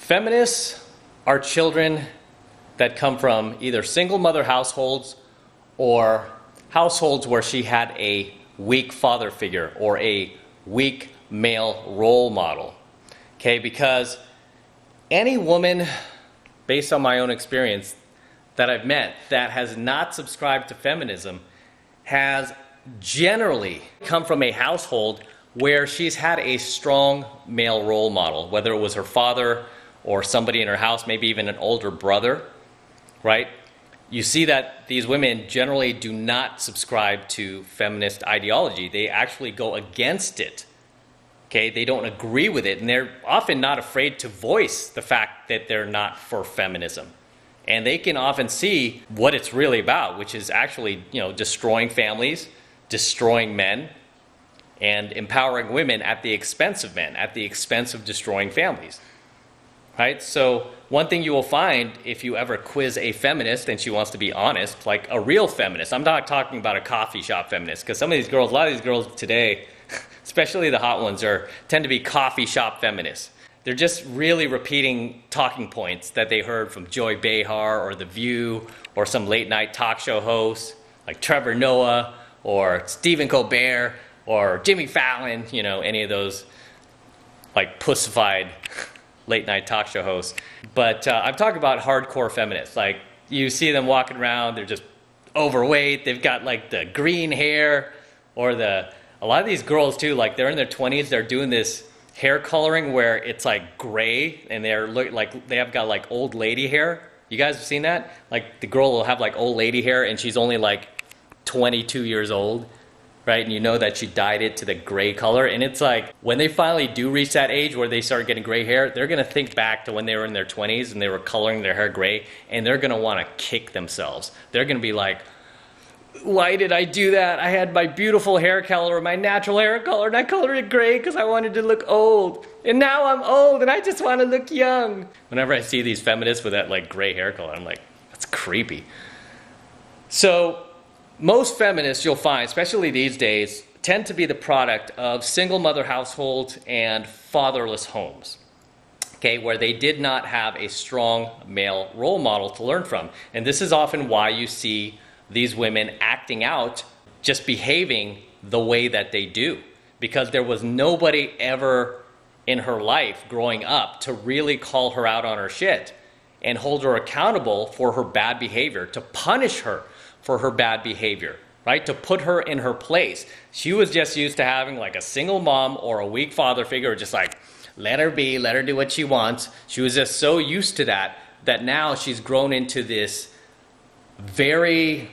Feminists are children that come from either single mother households or households where she had a weak father figure or a weak male role model. Okay, because any woman, based on my own experience, that I've met that has not subscribed to feminism has generally come from a household where she's had a strong male role model, whether it was her father or somebody in her house, maybe even an older brother, right? You see that these women generally do not subscribe to feminist ideology. They actually go against it. Okay, they don't agree with it, and they're often not afraid to voice the fact that they're not for feminism. And they can often see what it's really about, which is actually, destroying families, destroying men, and empowering women at the expense of men, at the expense of destroying families. Right? So one thing you will find if you ever quiz a feminist and she wants to be honest, like a real feminist, I'm not talking about a coffee shop feminist, because some of these girls, a lot of these girls today, especially the hot ones, tend to be coffee shop feminists. They're just really repeating talking points that they heard from Joy Behar or The View or some late night talk show host like Trevor Noah or Stephen Colbert or Jimmy Fallon, any of those like pussified late night talk show hosts. But I'm talking about hardcore feminists. Like you see them walking around, they're just overweight, they've got like the green hair or a lot of these girls too, like they're in their 20s, they're doing this hair coloring where it's like gray and they have got like old lady hair. You guys have seen that? Like the girl will have like old lady hair and she's only like 22 years old, right? And you know that she dyed it to the gray color. And it's like when they finally do reach that age where they start getting gray hair, they're going to think back to when they were in their 20s and they were coloring their hair gray, and they're going to want to kick themselves. They're going to be like, why did I do that? I had my beautiful hair color, my natural hair color, and I colored it gray because I wanted to look old. And now I'm old and I just want to look young. Whenever I see these feminists with that like gray hair color, I'm like, that's creepy. So most feminists you'll find, especially these days, tend to be the product of single mother households and fatherless homes. Okay, where they did not have a strong male role model to learn from. And this is often why you see these women acting out, just behaving the way that they do, because there was nobody ever in her life growing up to really call her out on her shit and hold her accountable for her bad behavior, to punish her for her bad behavior, right? To put her in her place. She was just used to having like a single mom or a weak father figure, just like, let her be, let her do what she wants. She was just so used to that now she's grown into this very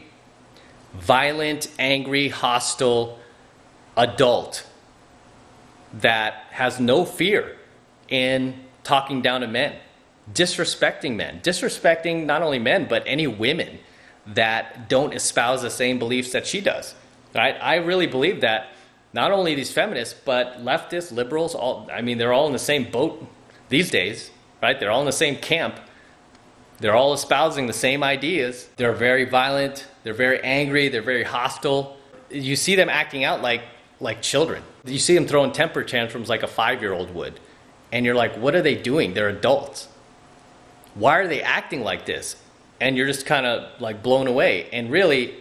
violent, angry, hostile adult that has no fear in talking down to men, disrespecting not only men, but any women that don't espouse the same beliefs that she does. Right? I really believe that not only these feminists, but leftists, liberals, they're all in the same boat these days, right? They're all in the same camp. They're all espousing the same ideas. They're very violent. They're very angry. They're very hostile. You see them acting out like children. You see them throwing temper tantrums like a 5-year-old would. And you're like, what are they doing? They're adults. Why are they acting like this? And you're just kind of like blown away. And really,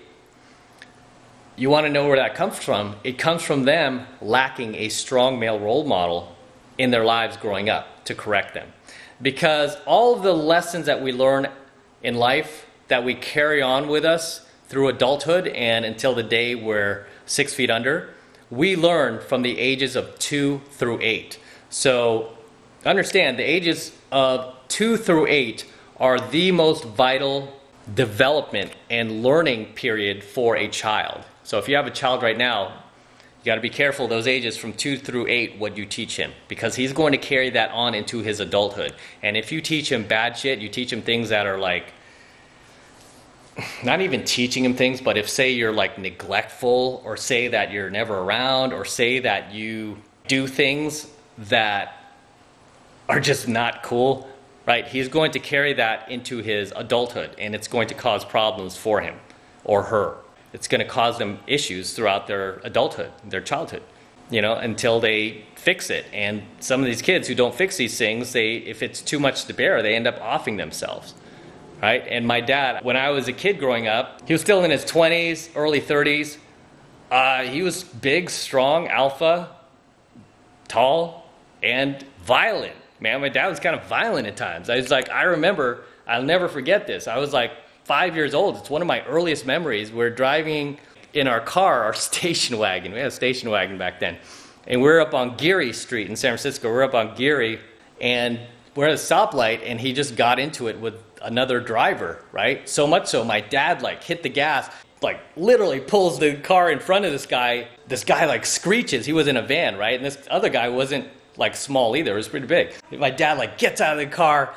you want to know where that comes from. It comes from them lacking a strong male role model in their lives growing up to correct them. Because all of the lessons that we learn in life that we carry on with us through adulthood and until the day we're 6 feet under, we learn from the ages of 2 through 8. So understand, the ages of 2 through 8 are the most vital development and learning period for a child. So if you have a child right now, you got to be careful those ages from 2 through 8 what you teach him, because he's going to carry that on into his adulthood. And if you teach him bad shit, you teach him things that are like, not even teaching him things, but if say you're like neglectful, or say that you're never around, or say that you do things that are just not cool, right? He's going to carry that into his adulthood, and it's going to cause problems for him or her. It's going to cause them issues throughout their adulthood, their childhood. until they fix it. And some of these kids who don't fix these things, if it's too much to bear, they end up offing themselves, right? And my dad, when I was a kid growing up, he was still in his 20s, early 30s. He was big, strong, alpha, tall, and violent. Man, my dad was kind of violent at times. I remember, I'll never forget this. I was like 5 years old. It's one of my earliest memories. We're driving in our car, our station wagon. We had a station wagon back then. And we're up on Geary Street in San Francisco. We're up on Geary, and we're at a stoplight, and he just got into it with another driver, right? So much so, my dad hit the gas, literally pulls the car in front of this guy. This guy screeches. He was in a van, right? And this other guy wasn't small either. It was pretty big. My dad gets out of the car.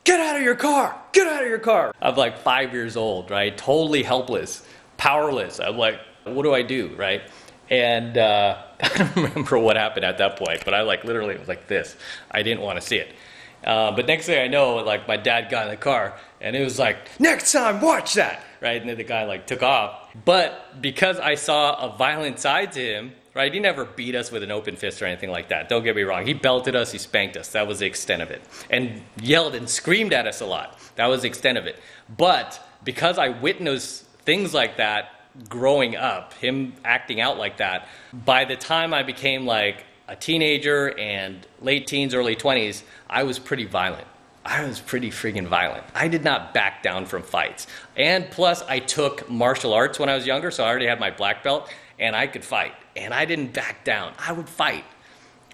Get out of your car! Get out of your car! I'm 5 years old, right? Totally helpless, powerless. I'm what do I do, right? And I don't remember what happened at that point, but I literally was like this. I didn't want to see it. But next thing I know, my dad got in the car, and it was next time, watch that, right? And then the guy took off. But because I saw a violent side to him, right? He never beat us with an open fist or anything like that. Don't get me wrong. He belted us, he spanked us. That was the extent of it. And yelled and screamed at us a lot. That was the extent of it. But because I witnessed things like that growing up, him acting out like that, by the time I became a teenager and late teens, early 20s, I was pretty violent. I was pretty friggin' violent. I did not back down from fights. And plus, I took martial arts when I was younger, so I already had my black belt, and I could fight. And I didn't back down. I would fight,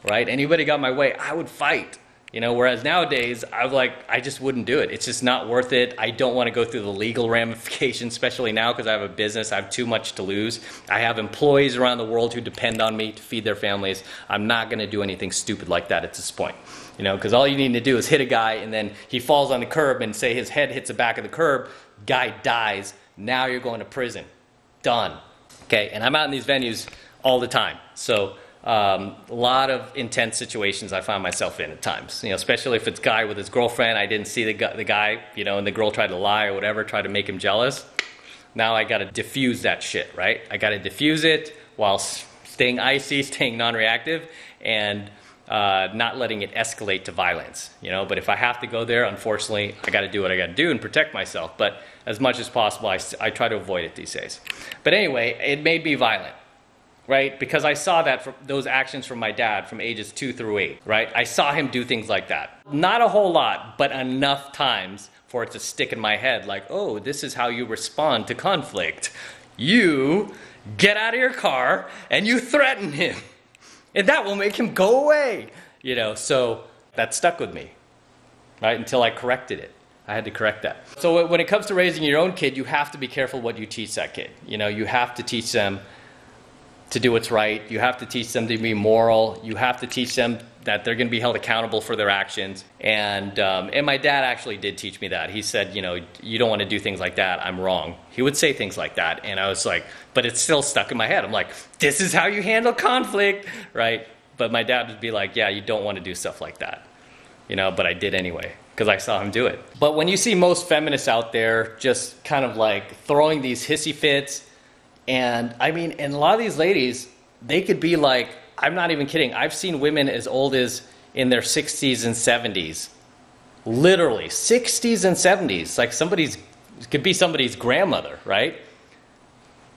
right? Anybody got my way, I would fight. Whereas nowadays, I just wouldn't do it. It's just not worth it. I don't want to go through the legal ramifications, especially now because I have a business. I have too much to lose. I have employees around the world who depend on me to feed their families. I'm not going to do anything stupid like that at this point. Because all you need to do is hit a guy, and then he falls on the curb, and say his head hits the back of the curb, guy dies. Now you're going to prison. Done. Okay, and I'm out in these venues all the time. So a lot of intense situations I find myself in at times, especially if it's guy with his girlfriend. I didn't see the guy, and the girl tried to lie or whatever, try to make him jealous. Now I got to diffuse that shit, right? I got to diffuse it while staying icy, staying non-reactive, and not letting it escalate to violence, But if I have to go there, unfortunately, I got to do what I got to do and protect myself. But as much as possible, I try to avoid it these days. But anyway, it made me violent. Right? Because I saw those actions from my dad from ages 2 through 8, right? I saw him do things like that. Not a whole lot, but enough times for it to stick in my head oh, this is how you respond to conflict. You get out of your car and you threaten him. And that will make him go away. So that stuck with me, right? Until I corrected it. I had to correct that. So when it comes to raising your own kid, you have to be careful what you teach that kid. You have to teach them to do what's right. You have to teach them to be moral. You have to teach them that they're going to be held accountable for their actions. And my dad actually did teach me that. He said, you don't want to do things like that. I'm wrong. He would say things like that. And I was but it's still stuck in my head. I'm this is how you handle conflict, right? But my dad would be yeah, you don't want to do stuff like that. But I did anyway, because I saw him do it. But when you see most feminists out there just kind of throwing these hissy fits, and and a lot of these ladies, they could be I'm not even kidding. I've seen women as old as in their 60s and 70s. Literally, 60s and 70s. Could be somebody's grandmother, right?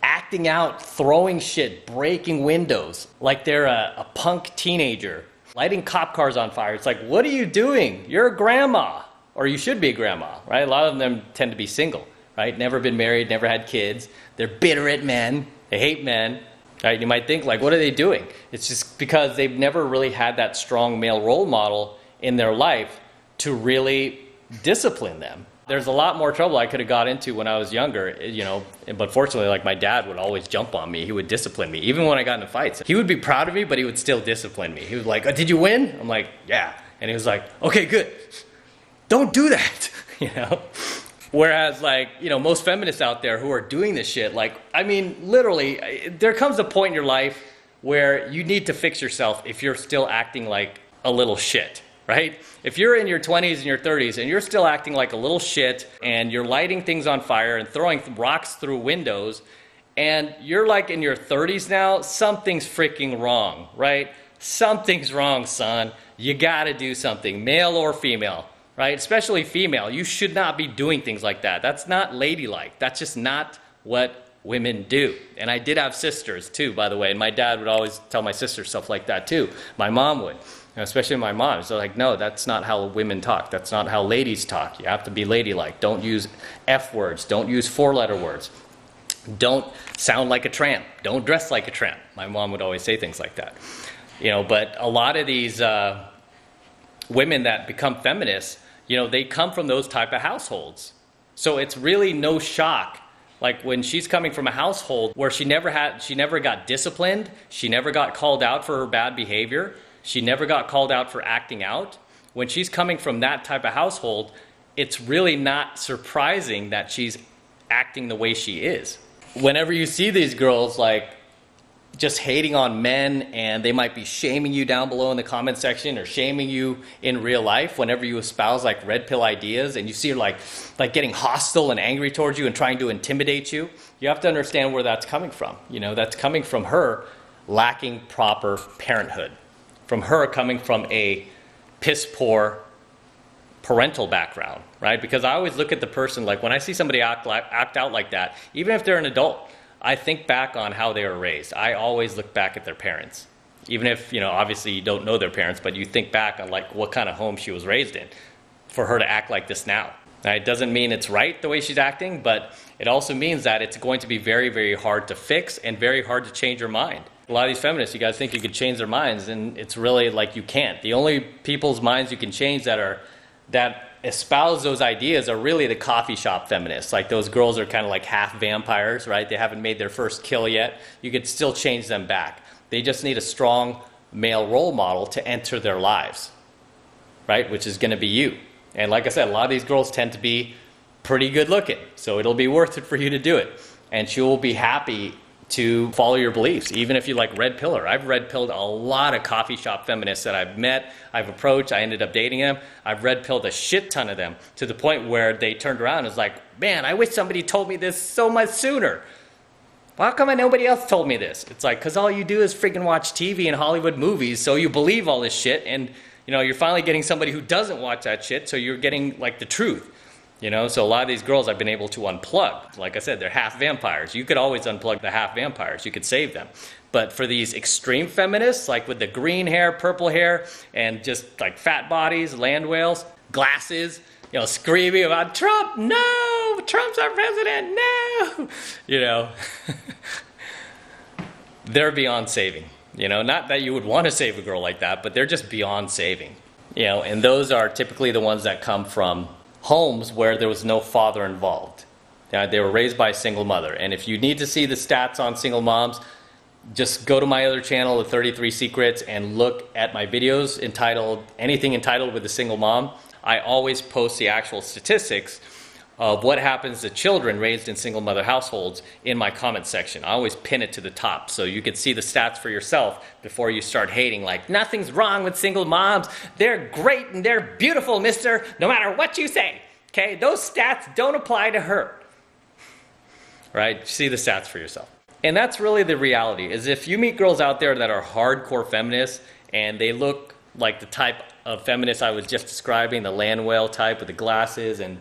Acting out, throwing shit, breaking windows, they're a punk teenager. Lighting cop cars on fire. It's what are you doing? You're a grandma. Or you should be a grandma, right? A lot of them tend to be single, right? Never been married, never had kids. They're bitter at men. They hate men. Right? You might think, what are they doing? It's just because they've never really had that strong male role model in their life to really discipline them. There's a lot more trouble I could have got into when I was younger, but fortunately, my dad would always jump on me. He would discipline me. Even when I got into fights, he would be proud of me, but he would still discipline me. He was oh, did you win? I'm yeah. And he was okay, good. Don't do that, Whereas, most feminists out there who are doing this shit, literally, there comes a point in your life where you need to fix yourself if you're still acting like a little shit, right? If you're in your 20s and your 30s and you're still acting like a little shit and you're lighting things on fire and throwing rocks through windows and you're like in your 30s now, something's freaking wrong, right? Something's wrong, son. You gotta do something, male or female, right? Especially female. You should not be doing things like that. That's not ladylike. That's just not what women do. And I did have sisters too, by the way, and my dad would always tell my sister stuff like that too. My mom would, especially my mom. So like, no, that's not how women talk. That's not how ladies talk. You have to be ladylike. Don't use F words. Don't use four-letter words. Don't sound like a tramp. Don't dress like a tramp. My mom would always say things like that. But a lot of these women that become feminists, they come from those type of households. So it's really no shock. Like when she's coming from a household where she never got disciplined, she never got called out for her bad behavior, she never got called out for acting out. When she's coming from that type of household, it's really not surprising that she's acting the way she is. Whenever you see these girls like just hating on men, and they might be shaming you down below in the comment section or shaming you in real life whenever you espouse like red pill ideas, and you see her like getting hostile and angry towards you and trying to intimidate you, you have to understand where that's coming from. That's coming from her lacking proper parenthood, from her coming from a piss poor parental background, right? Because I always look at the person, like when I see somebody act out like that, even if they're an adult, I think back on how they were raised. I always look back at their parents. Even if, obviously you don't know their parents, but you think back on like what kind of home she was raised in for her to act like this now. Now, it doesn't mean it's right the way she's acting, but it also means that it's going to be very, very hard to fix and very hard to change her mind. A lot of these feminists, you guys think you could change their minds, and it's really like you can't. The only people's minds you can change that espouse those ideas are really the coffee shop feminists. Like those girls are kind of like half vampires, right? They haven't made their first kill yet. You could still change them back. They just need a strong male role model to enter their lives, right? Which is going to be you. And like I said, a lot of these girls tend to be pretty good looking, so it'll be worth it for you to do it. And she will be happy to follow your beliefs, even if you like red pill her. I've red pilled a lot of coffee shop feminists that I've met, I've approached, I ended up dating them. I've red pilled a shit ton of them to the point where they turned around and was like, man, I wish somebody told me this so much sooner. How come nobody else told me this? It's like, because all you do is freaking watch TV and Hollywood movies, so you believe all this shit, and you're finally getting somebody who doesn't watch that shit, so you're getting like the truth. So a lot of these girls I've been able to unplug. Like I said, they're half vampires. You could always unplug the half vampires. You could save them. But for these extreme feminists, like with the green hair, purple hair, and just like fat bodies, land whales, glasses, screaming about Trump, no, Trump's our president, no, they're beyond saving. Not that you would want to save a girl like that, but they're just beyond saving. And those are typically the ones that come from homes where there was no father involved. They were raised by a single mother. And if you need to see the stats on single moms, just go to my other channel, The 33 Secrets, and look at my videos entitled, anything entitled with a single mom. I always post the actual statistics of what happens to children raised in single mother households in my comment section. I always pin it to the top so you can see the stats for yourself before you start hating like, nothing's wrong with single moms. They're great and they're beautiful, mister, no matter what you say. Okay, those stats don't apply to her. Right? See the stats for yourself. And that's really the reality, is if you meet girls out there that are hardcore feminists and they look like the type of feminist I was just describing, the land whale type with the glasses and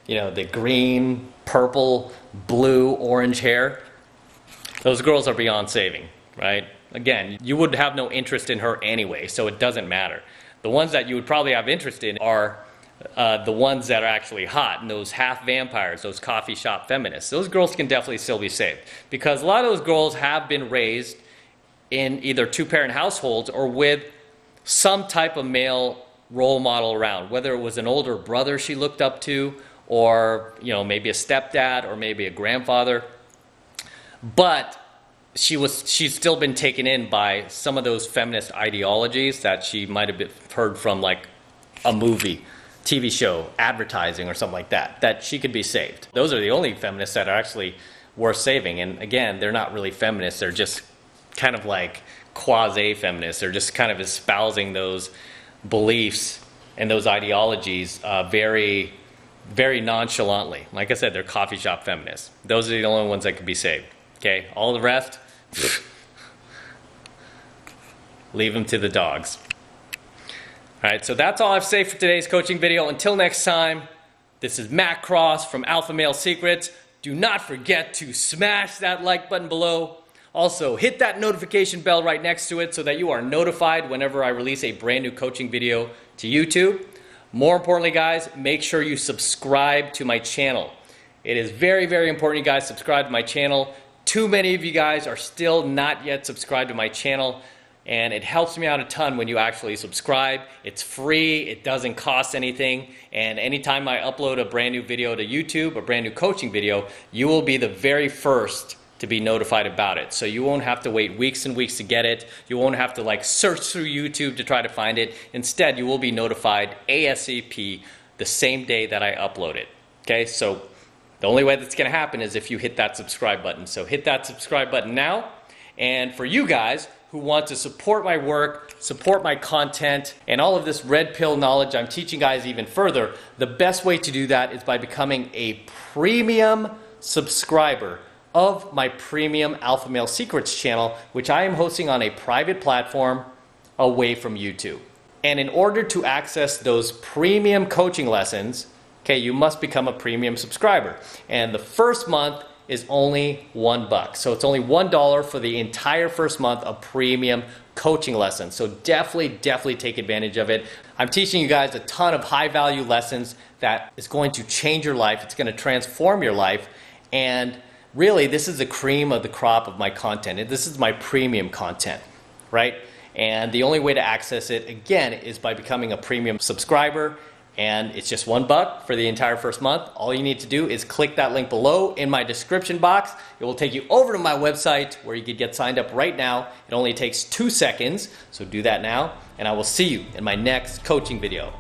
the green, purple, blue, orange hair, those girls are beyond saving, right? Again, you would have no interest in her anyway, so it doesn't matter. The ones that you would probably have interest in are the ones that are actually hot, and those half vampires, those coffee shop feminists. Those girls can definitely still be saved, because a lot of those girls have been raised in either two-parent households or with some type of male role model around, whether it was an older brother she looked up to, or maybe a stepdad, or maybe a grandfather. But she's still been taken in by some of those feminist ideologies that she might have heard from, like a movie, TV show, advertising, or something like that, that she could be saved. Those are the only feminists that are actually worth saving. And again, they're not really feminists. They're just kind of like quasi-feminists. They're just kind of espousing those beliefs and those ideologies very, very nonchalantly. Like I said, they're coffee shop feminists. Those are the only ones that could be saved. Okay, all the rest, leave them to the dogs. All right, so that's all I have to say for today's coaching video. Until next time, this is Matt Cross from Alpha Male Secrets. Do not forget to smash that like button below. Also, hit that notification bell right next to it so that you are notified whenever I release a brand new coaching video to YouTube. More importantly, guys, make sure you subscribe to my channel. It is very, very important you guys subscribe to my channel. Too many of you guys are still not yet subscribed to my channel, and it helps me out a ton when you actually subscribe. It's free, it doesn't cost anything, and anytime I upload a brand new video to YouTube, a brand new coaching video, you will be the very first to be notified about it. So you won't have to wait weeks and weeks to get it. You won't have to like search through YouTube to try to find it. Instead, you will be notified ASAP the same day that I upload it. Okay, so the only way that's gonna happen is if you hit that subscribe button. So hit that subscribe button now. And for you guys who want to support my work, support my content, and all of this red pill knowledge I'm teaching guys even further, the best way to do that is by becoming a premium subscriber of my premium Alpha Male Secrets channel, which I am hosting on a private platform away from YouTube. And in order to access those premium coaching lessons, okay, you must become a premium subscriber. And the first month is only $1. So it's only $1 for the entire first month of premium coaching lessons. So definitely take advantage of it. I'm teaching you guys a ton of high value lessons that is going to change your life. It's going to transform your life. And really, this is the cream of the crop of my content. This is my premium content, right? And the only way to access it, again, is by becoming a premium subscriber. And it's just $1 for the entire first month. All you need to do is click that link below in my description box. It will take you over to my website where you can get signed up right now. It only takes 2 seconds, so do that now. And I will see you in my next coaching video.